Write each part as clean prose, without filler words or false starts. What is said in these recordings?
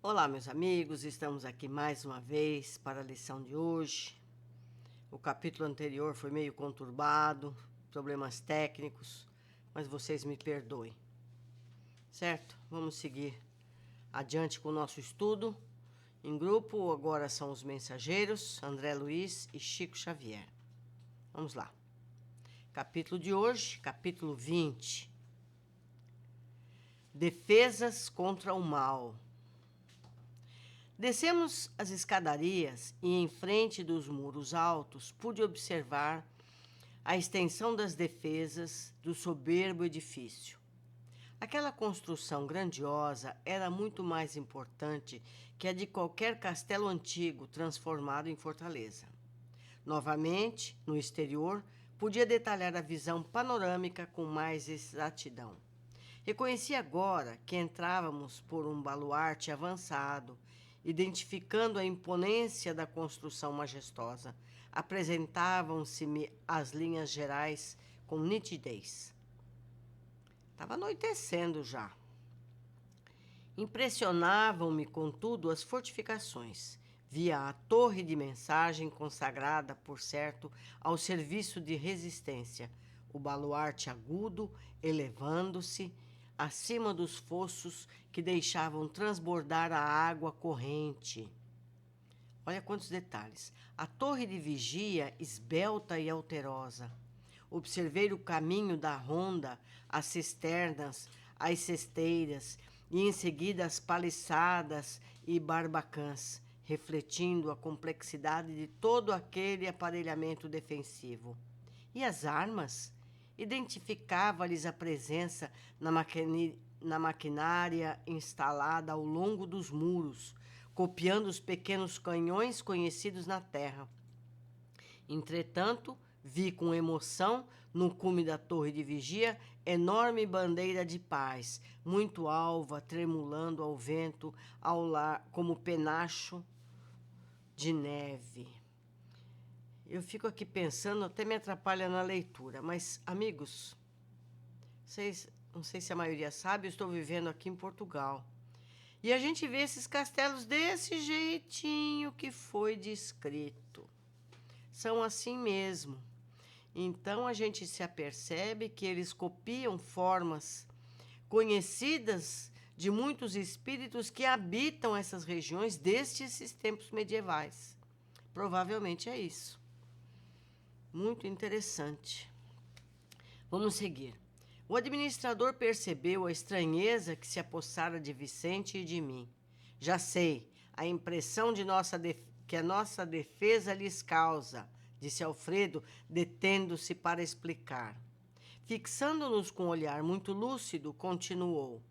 Olá, meus amigos, estamos aqui mais uma vez para a lição de hoje. O capítulo anterior foi meio conturbado, problemas técnicos, mas vocês me perdoem, certo? Vamos seguir adiante com o nosso estudo. Em grupo, agora são os mensageiros, André Luiz e Chico Xavier. Vamos lá. Capítulo de hoje, capítulo 20. Defesas contra o mal. Descemos as escadarias e, em frente dos muros altos, pude observar a extensão das defesas do soberbo edifício. Aquela construção grandiosa era muito mais importante que a de qualquer castelo antigo transformado em fortaleza. Novamente, no exterior, podia detalhar a visão panorâmica com mais exatidão. Reconheci agora que entrávamos por um baluarte avançado, identificando a imponência da construção majestosa. Apresentavam-se-me as linhas gerais com nitidez. Estava anoitecendo já. Impressionavam-me, contudo, as fortificações. Via a torre de mensagem consagrada, por certo, ao serviço de resistência, o baluarte agudo, elevando-se acima dos fossos que deixavam transbordar a água corrente. Olha quantos detalhes. A torre de vigia, esbelta e alterosa. Observei o caminho da ronda, as cisternas, as cesteiras e em seguida as paliçadas e barbacãs, refletindo a complexidade de todo aquele aparelhamento defensivo. E as armas? Identificava-lhes a presença na maquinária instalada ao longo dos muros, copiando os pequenos canhões conhecidos na terra. Entretanto, vi com emoção, no cume da torre de vigia, enorme bandeira de paz, muito alva, tremulando ao vento, como penacho de neve. Eu fico aqui pensando, até me atrapalha na leitura, mas, amigos, não sei se a maioria sabe, eu estou vivendo aqui em Portugal. E a gente vê esses castelos desse jeitinho que foi descrito. São assim mesmo. Então a gente se apercebe que eles copiam formas conhecidas de muitos espíritos que habitam essas regiões desde esses tempos medievais. Provavelmente é isso. Muito interessante. Vamos seguir. O administrador percebeu a estranheza que se apossara de Vicente e de mim. Já sei, a impressão que a nossa defesa lhes causa, disse Alfredo, detendo-se para explicar. Fixando-nos com um olhar muito lúcido, continuou.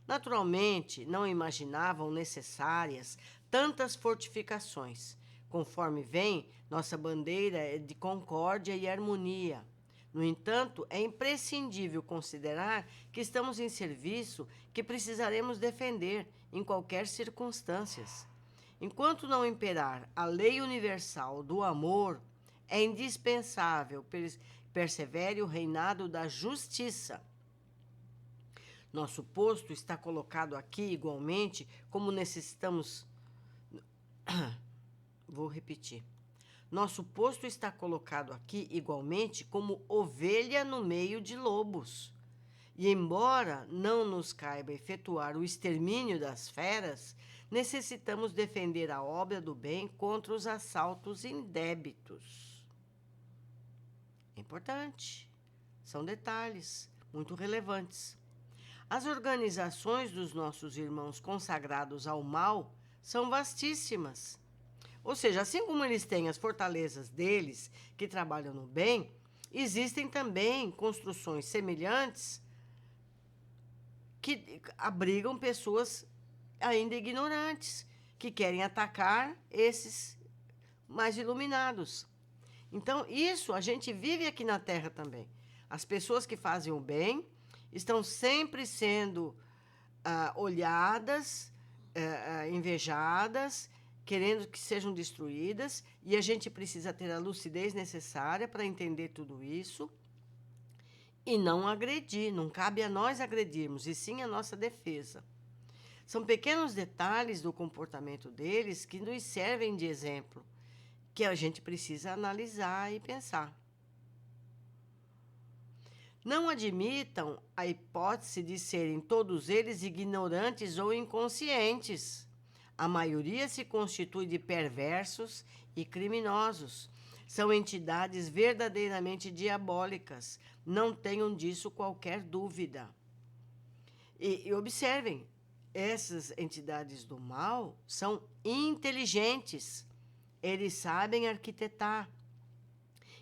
Naturalmente, não imaginavam necessárias tantas fortificações. Conforme vem, nossa bandeira é de concórdia e harmonia. No entanto, é imprescindível considerar que estamos em serviço que precisaremos defender em qualquer circunstâncias. Enquanto não imperar a lei universal do amor, é indispensável persevere o reinado da justiça. Nosso posto está colocado aqui igualmente como necessitamos. Vou repetir. Nosso posto está colocado aqui igualmente como ovelha no meio de lobos. E embora não nos caiba efetuar o extermínio das feras, necessitamos defender a obra do bem contra os assaltos indébitos. É importante. São detalhes muito relevantes. As organizações dos nossos irmãos consagrados ao mal são vastíssimas. Ou seja, assim como eles têm as fortalezas deles, que trabalham no bem, existem também construções semelhantes que abrigam pessoas ainda ignorantes, que querem atacar esses mais iluminados. Então, isso a gente vive aqui na Terra também. As pessoas que fazem o bem estão sempre sendo olhadas, invejadas, querendo que sejam destruídas, e a gente precisa ter a lucidez necessária para entender tudo isso e não agredir. Não cabe a nós agredirmos, e sim a nossa defesa. São pequenos detalhes do comportamento deles que nos servem de exemplo, que a gente precisa analisar e pensar. Não admitam a hipótese de serem todos eles ignorantes ou inconscientes. A maioria se constitui de perversos e criminosos. São entidades verdadeiramente diabólicas. Não tenham disso qualquer dúvida. E observem, essas entidades do mal são inteligentes. Eles sabem arquitetar.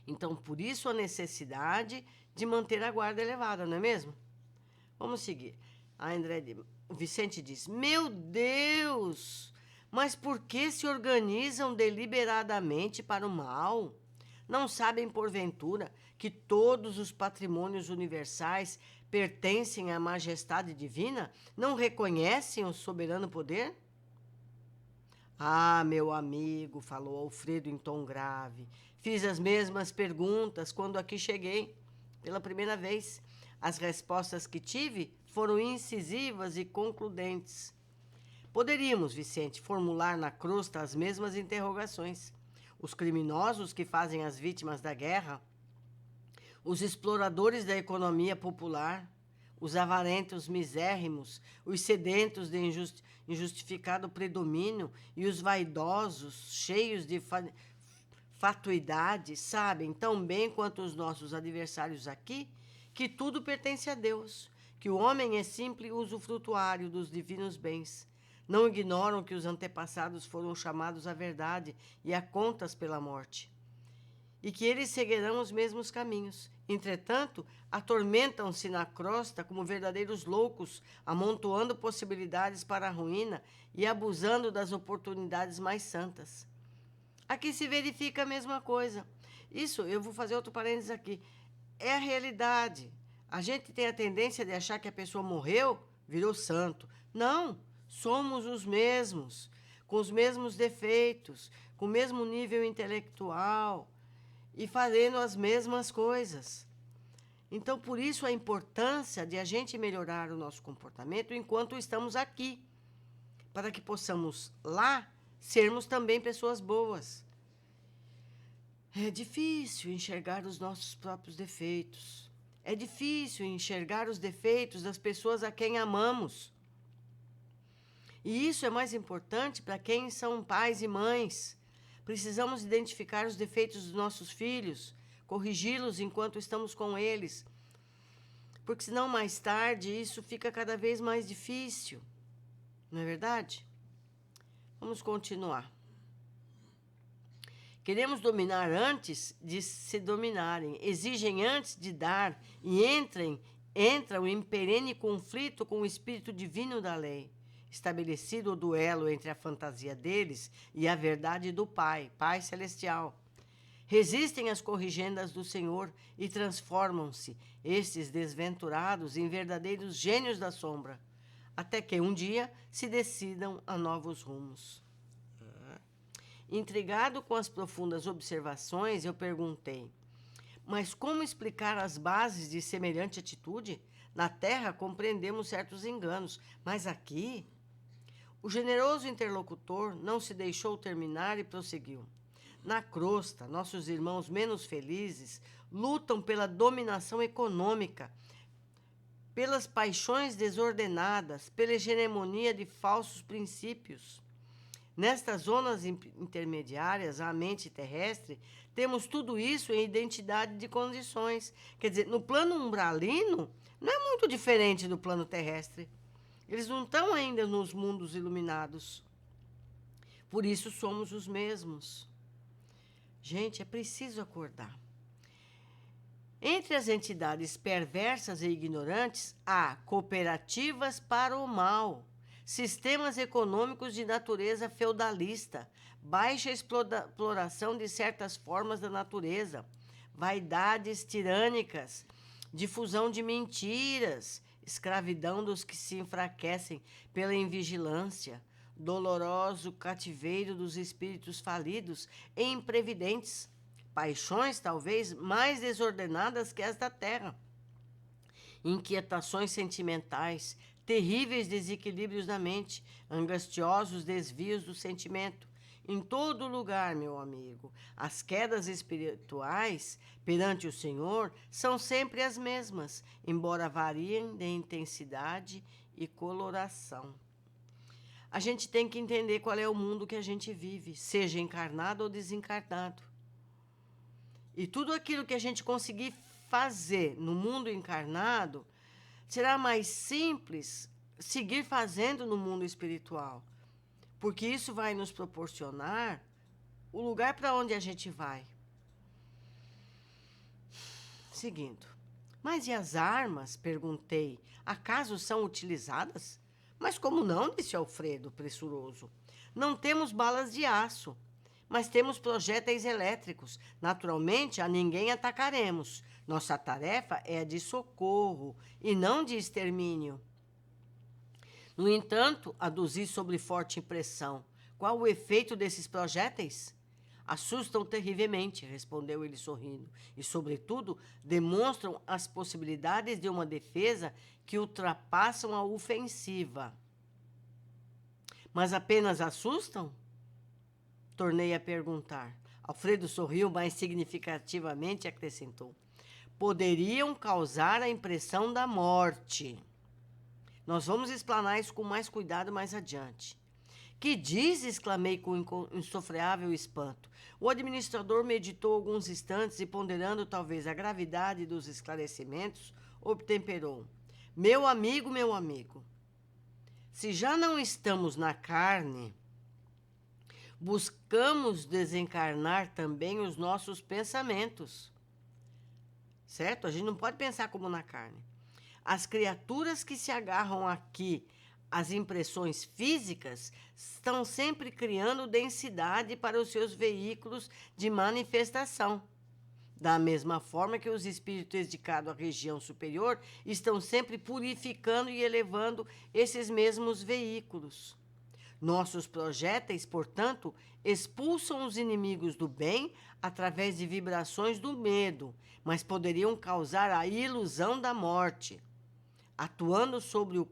Então, por isso a necessidade de manter a guarda elevada, não é mesmo? Vamos seguir. O Vicente diz: meu Deus, mas por que se organizam deliberadamente para o mal? Não sabem, porventura, que todos os patrimônios universais pertencem à majestade divina? Não reconhecem o soberano poder? Ah, meu amigo, falou Alfredo em tom grave, fiz as mesmas perguntas quando aqui cheguei pela primeira vez. As respostas que tive foram incisivas e concludentes. Poderíamos, Vicente, formular na crosta as mesmas interrogações. Os criminosos que fazem as vítimas da guerra, os exploradores da economia popular, os avarentos misérrimos, os sedentos de injustificado predomínio e os vaidosos, cheios de fatuidade, sabem tão bem quanto os nossos adversários aqui que tudo pertence a Deus, que o homem é simples usufrutuário dos divinos bens. Não ignoram que os antepassados foram chamados à verdade e a contas pela morte, e que eles seguirão os mesmos caminhos. Entretanto, atormentam-se na crosta como verdadeiros loucos, amontoando possibilidades para a ruína e abusando das oportunidades mais santas. Aqui se verifica a mesma coisa. Isso, eu vou fazer outro parênteses aqui, é a realidade. A gente tem a tendência de achar que a pessoa morreu, virou santo. Não, somos os mesmos, com os mesmos defeitos, com o mesmo nível intelectual e fazendo as mesmas coisas. Então, por isso a importância de a gente melhorar o nosso comportamento enquanto estamos aqui, para que possamos lá sermos também pessoas boas. É difícil enxergar os nossos próprios defeitos. É difícil enxergar os defeitos das pessoas a quem amamos. E isso é mais importante para quem são pais e mães. Precisamos identificar os defeitos dos nossos filhos, corrigi-los enquanto estamos com eles, porque senão mais tarde isso fica cada vez mais difícil. Não é verdade? Vamos continuar. Queremos dominar antes de se dominarem, exigem antes de dar e entram em perene conflito com o espírito divino da lei. Estabelecido o duelo entre a fantasia deles e a verdade do Pai, Pai Celestial. Resistem às corrigendas do Senhor e transformam-se, estes desventurados, em verdadeiros gênios da sombra, até que um dia se decidam a novos rumos. Intrigado com as profundas observações, eu perguntei: mas como explicar as bases de semelhante atitude? Na Terra compreendemos certos enganos, mas aqui... O generoso interlocutor não se deixou terminar e prosseguiu. Na crosta, nossos irmãos menos felizes lutam pela dominação econômica, pelas paixões desordenadas, pela hegemonia de falsos princípios. Nestas zonas intermediárias, à mente terrestre, temos tudo isso em identidade de condições. Quer dizer, no plano umbralino, não é muito diferente do plano terrestre. Eles não estão ainda nos mundos iluminados. Por isso somos os mesmos. Gente, é preciso acordar. Entre as entidades perversas e ignorantes, há cooperativas para o mal, sistemas econômicos de natureza feudalista, baixa exploração de certas formas da natureza, vaidades tirânicas, difusão de mentiras, escravidão dos que se enfraquecem pela invigilância, doloroso cativeiro dos espíritos falidos e imprevidentes, paixões talvez mais desordenadas que as da terra, inquietações sentimentais, terríveis desequilíbrios da mente, angustiosos desvios do sentimento. Em todo lugar, meu amigo, as quedas espirituais perante o Senhor são sempre as mesmas, embora variem de intensidade e coloração. A gente tem que entender qual é o mundo que a gente vive, seja encarnado ou desencarnado. E tudo aquilo que a gente conseguir fazer no mundo encarnado, será mais simples seguir fazendo no mundo espiritual. Porque isso vai nos proporcionar o lugar para onde a gente vai. Seguindo. Mas e as armas? Perguntei. Acaso são utilizadas? Mas como não? Disse Alfredo, pressuroso. Não temos balas de aço, mas temos projéteis elétricos. Naturalmente, a ninguém atacaremos. Nossa tarefa é a de socorro e não de extermínio. No entanto, aduzi sobre forte impressão. Qual o efeito desses projéteis? Assustam terrivelmente, respondeu ele sorrindo, e, sobretudo, demonstram as possibilidades de uma defesa que ultrapassam a ofensiva. Mas apenas assustam? Tornei a perguntar. Alfredo sorriu, mas significativamente acrescentou. Poderiam causar a impressão da morte. Nós vamos explanar isso com mais cuidado mais adiante. Que diz? Exclamei com insofreável espanto. O administrador meditou alguns instantes e, ponderando talvez a gravidade dos esclarecimentos, obtemperou. Meu amigo, se já não estamos na carne, buscamos desencarnar também os nossos pensamentos. Certo? A gente não pode pensar como na carne. As criaturas que se agarram aqui às impressões físicas estão sempre criando densidade para os seus veículos de manifestação. Da mesma forma que os espíritos dedicados à região superior estão sempre purificando e elevando esses mesmos veículos. Nossos projéteis, portanto, expulsam os inimigos do bem através de vibrações do medo, mas poderiam causar a ilusão da morte, atuando sobre o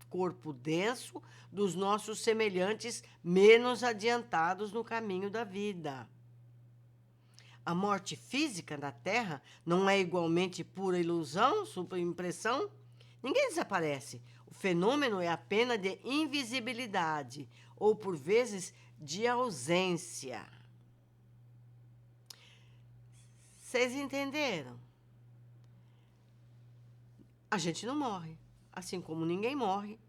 corpo denso dos nossos semelhantes menos adiantados no caminho da vida. A morte física na Terra não é igualmente pura ilusão, superimpressão? Ninguém desaparece. O fenômeno é apenas de invisibilidade ou, por vezes, de ausência. Vocês entenderam? A gente não morre, assim como ninguém morre,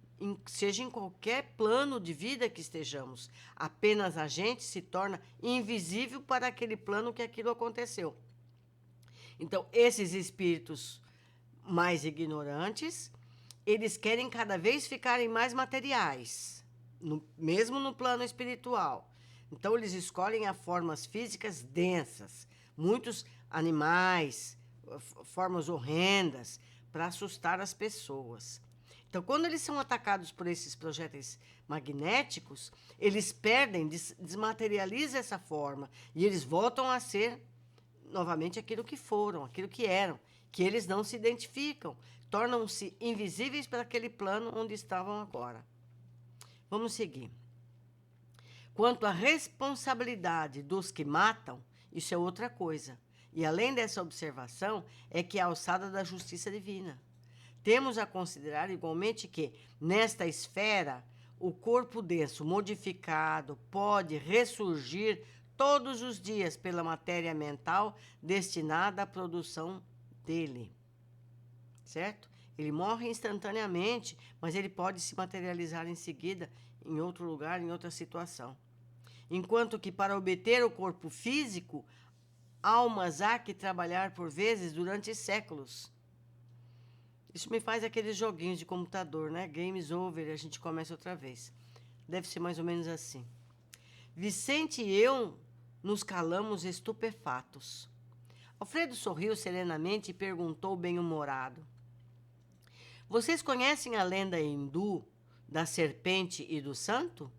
seja em qualquer plano de vida que estejamos. Apenas a gente se torna invisível para aquele plano que aquilo aconteceu. Então, esses espíritos mais ignorantes, eles querem cada vez ficarem mais materiais, mesmo no plano espiritual. Então, eles escolhem as formas físicas densas, muitos animais, formas horrendas, para assustar as pessoas. Então, quando eles são atacados por esses projéteis magnéticos, eles perdem, desmaterializam essa forma e eles voltam a ser novamente aquilo que foram, aquilo que eram, que eles não se identificam, tornam-se invisíveis para aquele plano onde estavam agora. Vamos seguir. Quanto à responsabilidade dos que matam, isso é outra coisa. E além dessa observação, é que é a alçada da justiça divina. Temos a considerar igualmente que, nesta esfera, o corpo denso modificado pode ressurgir todos os dias pela matéria mental destinada à produção dele. Certo? Ele morre instantaneamente, mas ele pode se materializar em seguida em outro lugar, em outra situação. Enquanto que, para obter o corpo físico, almas há que trabalhar por vezes durante séculos. Isso me faz aqueles joguinhos de computador, né? Games over, a gente começa outra vez. Deve ser mais ou menos assim. Vicente e eu nos calamos estupefatos. Alfredo sorriu serenamente e perguntou bem-humorado. Vocês conhecem a lenda hindu da serpente e do santo?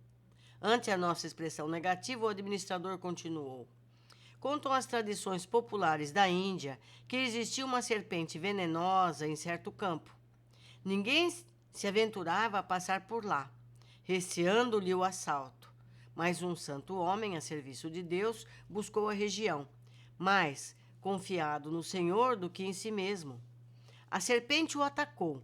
Ante a nossa expressão negativa, o administrador continuou. Contam as tradições populares da Índia que existia uma serpente venenosa em certo campo. Ninguém se aventurava a passar por lá, receando-lhe o assalto. Mas um santo homem a serviço de Deus buscou a região, mais confiado no Senhor do que em si mesmo. A serpente o atacou,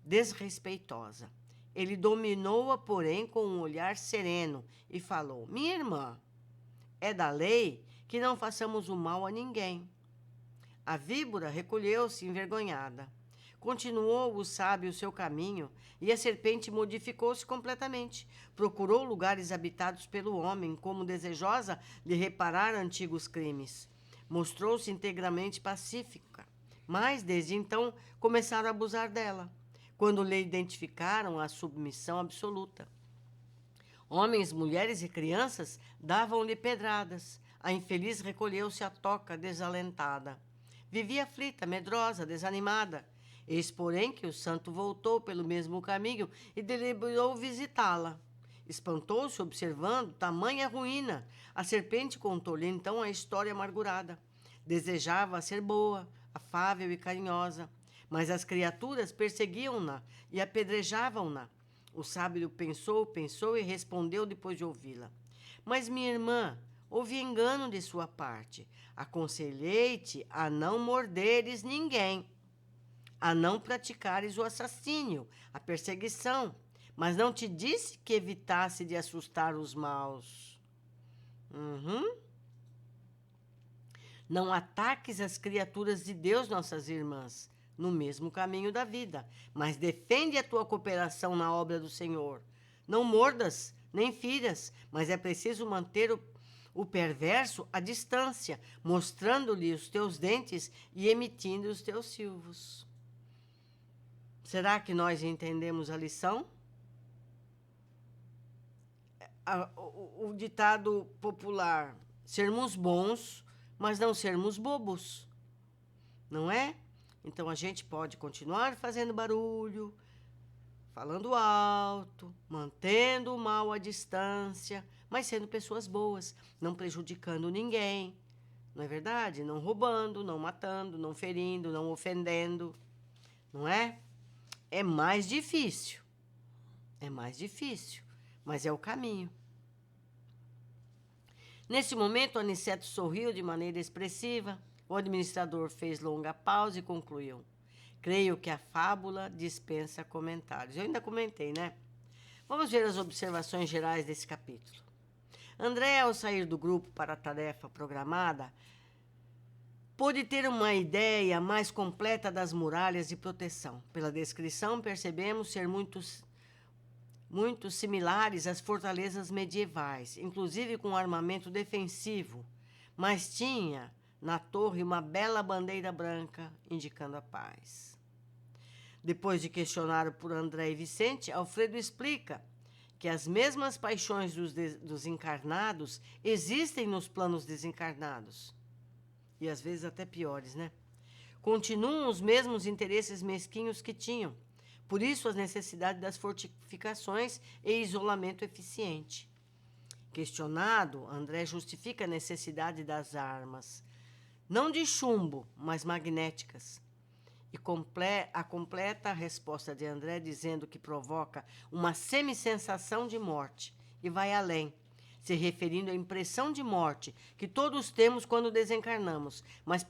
desrespeitosa. Ele dominou-a, porém, com um olhar sereno e falou: Minha irmã, é da lei que não façamos o mal a ninguém. A víbora recolheu-se envergonhada. Continuou o sábio o seu caminho, e a serpente modificou-se completamente. Procurou lugares habitados pelo homem, como desejosa de reparar antigos crimes. Mostrou-se integramente pacífica, mas, desde então, começaram a abusar dela, quando lhe identificaram a submissão absoluta. Homens, mulheres e crianças davam-lhe pedradas. A infeliz recolheu-se à toca, desalentada. Vivia aflita, medrosa, desanimada. Eis, porém, que o santo voltou pelo mesmo caminho e deliberou visitá-la. Espantou-se observando tamanha ruína. A serpente contou-lhe então a história amargurada. Desejava ser boa, afável e carinhosa, mas as criaturas perseguiam-na e apedrejavam-na. O sábio pensou e respondeu depois de ouvi-la: Mas, minha irmã, houve engano de sua parte. Aconselhei-te a não morderes ninguém, a não praticares o assassínio, a perseguição, mas não te disse que evitasse de assustar os maus. Não ataques as criaturas de Deus, nossas irmãs, no mesmo caminho da vida, mas defende a tua cooperação na obra do Senhor. Não mordas, nem firas, mas é preciso manter o perverso à distância, mostrando-lhe os teus dentes e emitindo os teus silvos. Será que nós entendemos a lição? O ditado popular, sermos bons, mas não sermos bobos, não é? Então a gente pode continuar fazendo barulho, falando alto, mantendo o mal à distância, mas sendo pessoas boas, não prejudicando ninguém, não é verdade? Não roubando, não matando, não ferindo, não ofendendo, não é? É mais difícil, mas é o caminho. Nesse momento, Aniceto sorriu de maneira expressiva. O administrador fez longa pausa e concluiu: Creio que a fábula dispensa comentários. Eu ainda comentei, né? Vamos ver as observações gerais desse capítulo. André, ao sair do grupo para a tarefa programada, pôde ter uma ideia mais completa das muralhas de proteção. Pela descrição, percebemos ser muito similares às fortalezas medievais, inclusive com armamento defensivo, mas tinha na torre uma bela bandeira branca indicando a paz. Depois de questionar por André e Vicente, Alfredo explica que as mesmas paixões dos encarnados existem nos planos desencarnados. E às vezes até piores, né? Continuam os mesmos interesses mesquinhos que tinham. Por isso, as necessidades das fortificações e isolamento eficiente. Questionado, André justifica a necessidade das armas, não de chumbo, mas magnéticas. E completa a resposta de André dizendo que provoca uma semi-sensação de morte e vai além, se referindo à impressão de morte que todos temos quando desencarnamos, mas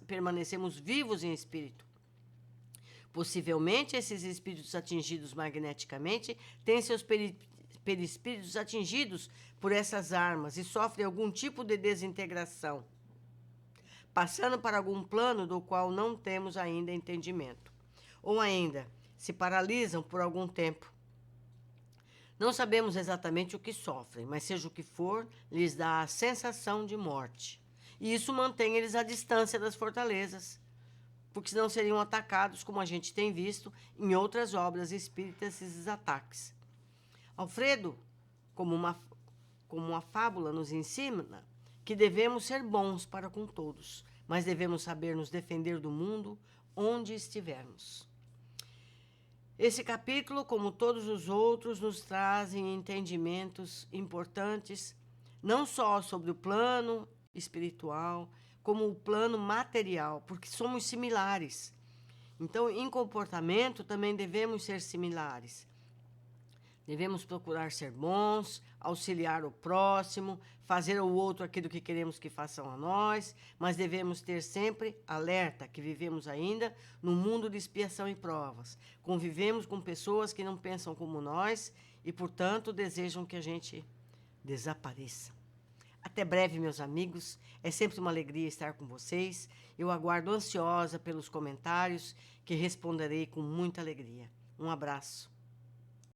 permanecemos vivos em espírito. Possivelmente, esses espíritos atingidos magneticamente têm seus perispíritos atingidos por essas armas e sofrem algum tipo de desintegração, passando para algum plano do qual não temos ainda entendimento. Ou ainda, se paralisam por algum tempo. Não sabemos exatamente o que sofrem, mas seja o que for, lhes dá a sensação de morte. E isso mantém eles à distância das fortalezas, porque senão seriam atacados, como a gente tem visto em outras obras espíritas, esses ataques. Alfredo, como uma fábula, nos ensina que devemos ser bons para com todos, mas devemos saber nos defender do mundo onde estivermos. Esse capítulo, como todos os outros, nos trazem entendimentos importantes, não só sobre o plano espiritual, como o plano material, porque somos similares. Então, em comportamento, também devemos ser similares. Devemos procurar ser bons, auxiliar o próximo, fazer ao outro aquilo que queremos que façam a nós, mas devemos ter sempre alerta que vivemos ainda num mundo de expiação e provas. Convivemos com pessoas que não pensam como nós e, portanto, desejam que a gente desapareça. Até breve, meus amigos. É sempre uma alegria estar com vocês. Eu aguardo ansiosa pelos comentários que responderei com muita alegria. Um abraço.